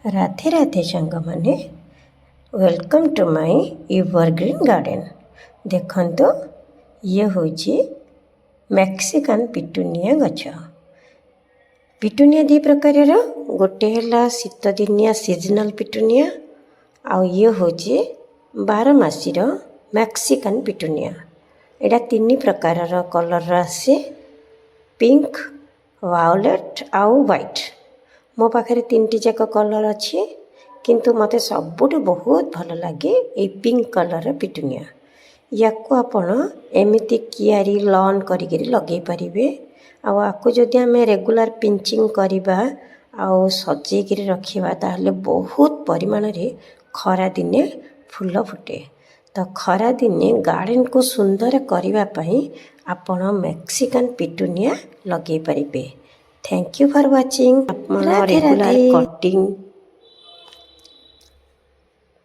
राधे राधे सांग मैंने welcome to my evergreen garden. देखंतु ये होची मैक्सिकन पिटूनिया गछ। पिटूनिया दी प्रकार गोटे है शीत दिनिया सीजनल पिटूनिया आउ ये होची 12 मासी मैक्सिकन पिटूनिया। एटा 3 प्रकार कलर आसे पिंक वायोलेट आउ व्हाइट। मो पाखे 3टी जाक कलर अच्छी किंतु मते सबुठ बहुत भल लगे ये पिंक कलर पिटूनिया। या आपण एमती कियारी लॉन करी लगे पारे। आपको जदि आम रेगुलर पिंचिंग करवा आउ सजेक रखा ताहले बहुत परिमाण रे खरा दिने फूल फुटे। तो खरा दिने गार्डन को सुंदर करने आपण मैक्सिकन पिटूनिया लगे पारे। Thank you for watching. Regular cutting